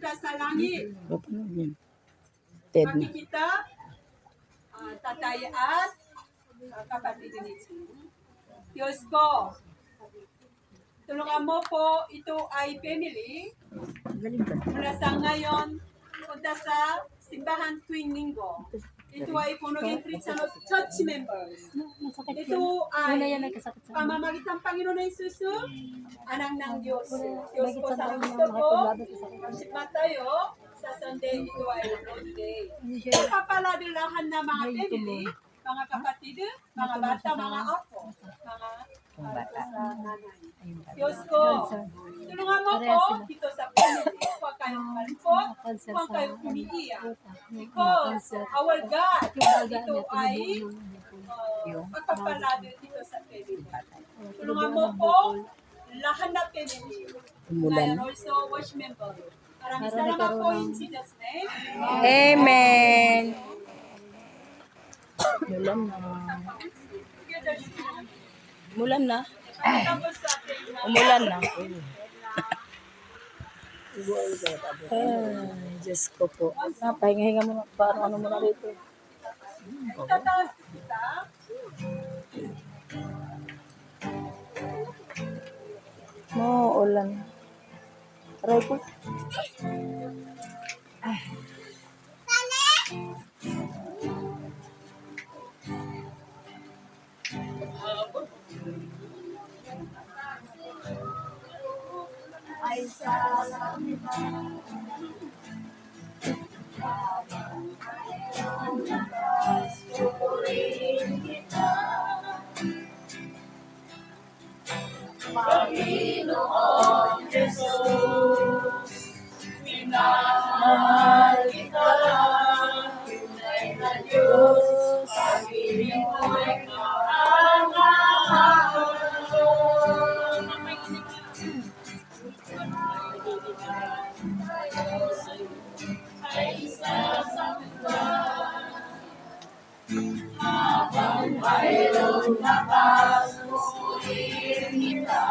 kita sa langit. Ted na. Makikita, tatay at kapatid ni Diyos ko, tulungan mo po, ito ay family. Mula sa ngayon, punta sa simbahan tuwing linggo. Ito ay Punogin Christian Church members. Ito ay pamamagitan ng Panginoon na Jesus, anak ng Diyos. Diyos ko sa gusto ko, worship tayo sa Sunday, ito ay Lord Day. Kapapaladilahan na mga family, mga kapatid, mga bata, mga apo, mga sa nanay. Diyos ko, tulungan mo po dito sa family. Huwag kayong malungkot, huwag kayong umiiyak. Because our God, ito ay pagpapalado dito sa family. Tulungan mo po lahat na family. And also watch member. Maraming salamat po in Jesus' name. Amen. Umulan na. Umulan na. Ay, Diyos ko po. Pahinga-hinga mo. Parang ano mo na rito. Tataas kita. Ulan. Aray ko. Ay salamat. Panginoon Jesus, minamahal kita, tunay na Diyos, pag-ibig mo'y kaangahan. Ay sasabihan, habang mayroong nakasusuliin kita.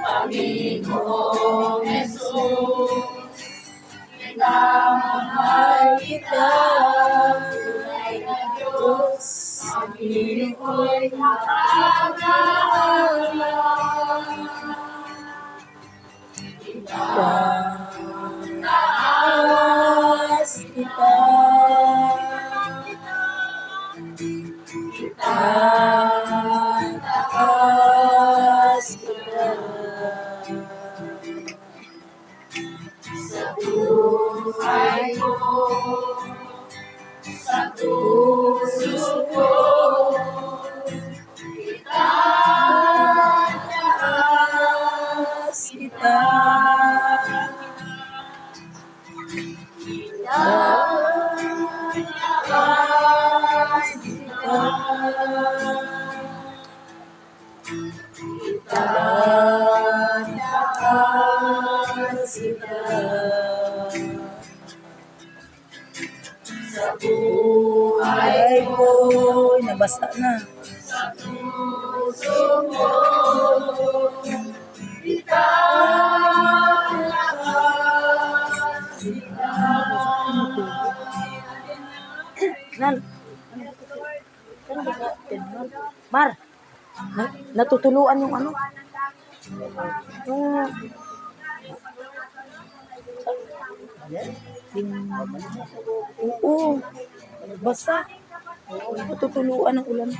Panginoong Jesus, minamahal kita, tunay na Diyos, pag-ibig mo'y kaangahan. Taas kita. Taas kita. Sa buhay ko, sa puso ko, Taas kita. Taas kita. Taas kita. sa buhay Ay ko, nabasa na. sa puso ko, Nan. Mar. Natutuluan yung ano? Oo. Basta. Natutuluan ng ulan.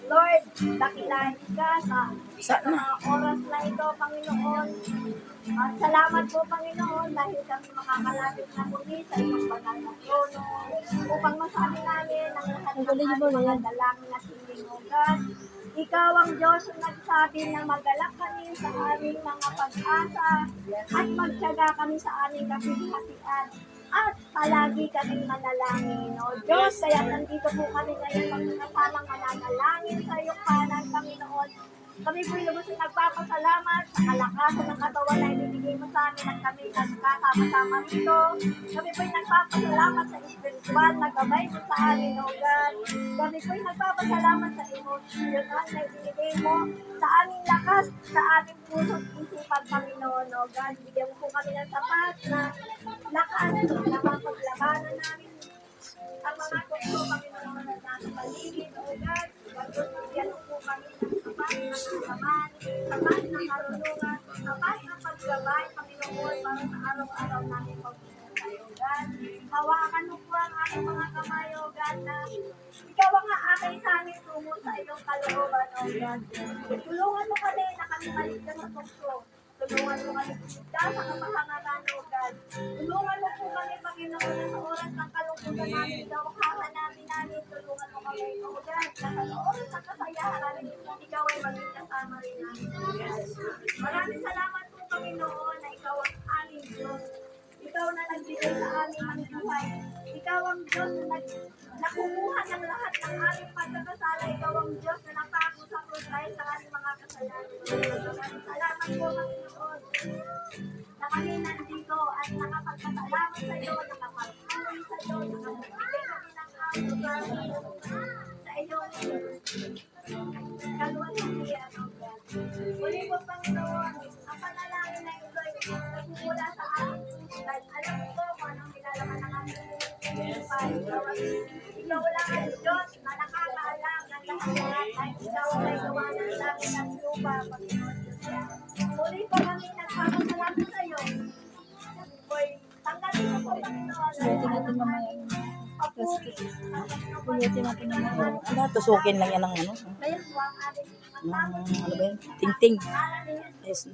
Lord, dakilain ka sa Saan na? oras na ito, Panginoon. At salamat po, Panginoon, dahil kami makakalapit na muli sa iyong banal na trono upang masabi namin ang lahat ng ating mga dalangin at hiling, O God. Ikaw ang Diyos na nagsabi na magalak kami sa aming mga pag-asa at magtiyaga kami sa aming kapighatian. At palagi kaming manalangin, O Diyos. Kaya nandito po kami ngayon magkasamang mananalangin sa iyong kanan, Panginoon. Kami po'y lubos na nagpapasalamat sa kalakasan ng katawan na ibibigay mo sa amin at kami nagkakasama rito. Kami po'y nagpapasalamat sa espiritual na gabay mo sa amin, O God. Kami po'y nagpapasalamat sa emosyonal na ibinigay mo sa aming lakas, sa aming puso't isipan, Panginoon. O God, bigyan mo po kami ng sapat na lakas na mapaglabanan namin ang mga tukso, Panginoon, na nasa paligid. O God, bigyan mo po kami ng sapat na kasamaan, sapat na karunungan, sapat na paggabay, Panginoon, para sa araw-araw namin pagpupunta, O God. Hawakan mo po ang aming mga kamay, O God, na ikaw ang aakay sa amin tungo sa iyong kalooban, O God. Tulungan mo kami na kami maligtas sa tukso. Tulungan mo kami ligtas sa kapahamakan, O God. Tulungan mo po kami, Panginoon, na sa oras ng kalungkutan namin, ikaw ang hahanapin namin. Tulungan mo kami, O God, na sa oras ng kasayahan namin, ikaw ay maging kasama rin namin, O God. Maraming salamat po, Panginoon, na ikaw ang aming Diyos. Ikaw na nagbigay sa amin ng buhay. Ikaw ang Diyos na nakukuha ng lahat ng aming pagkakasala. Ikaw ang Diyos na napako sa krus dahil sa aming mga kasalanan. Maraming salamat po, Panginoon, na kami nandito at nakapagpasalamat sa iyo, nakapagpuri sa iyo, nakapagbigay kami ng sa iyong kaluwalhatian, O God. Muli po, Panginoon, ang panalangin na ito ay nagmumula sa amin. Dahil alam ko kung anong nilalaman ng aming buhay. Ikaw lang ang Diyos na nakakaalam ng lahat-lahat at ikaw ay gawa ng langit at lupa, Panginoon. Muli po kami nagpapasalamat sa iyo. Boy, tanggalin mo po, Panginoon. Pulutin natin mamaya yun. Pulutin natin mamaya. Ano, Tusukin lang yan ng ano. Kaya po ang aming Ano ba yun? Ting-ting. Yes.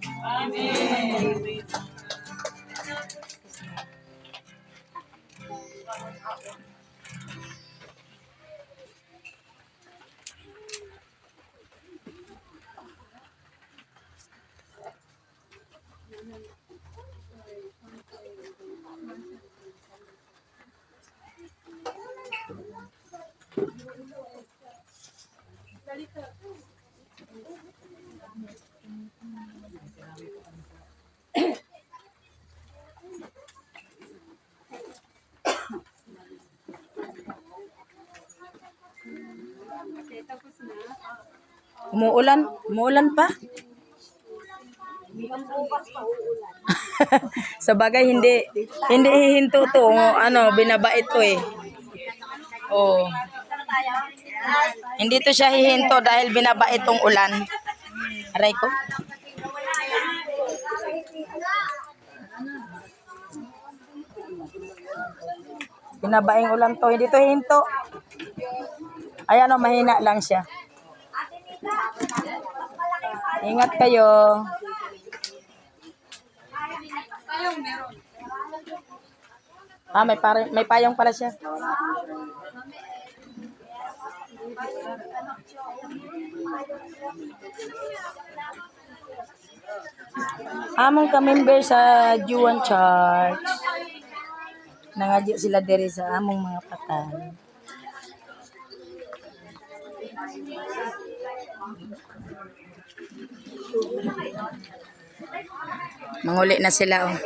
Okay, tapos na. Umuulan? Umuulan pa? Sa bagay, hindi hihinto to. Ano, binabait to eh. Oh. Hindi to siya hihinto dahil binabait tong ulan. Aray ko. Binabaing ulan to. Hindi to hihinto. Ayan o, mahina lang siya. Ingat kayo. Tayong meron. Ah, may payong pala siya. Among ka-member sa Juan Church. Nangadyo sila diri sa among mga patay. Manguli na sila oh.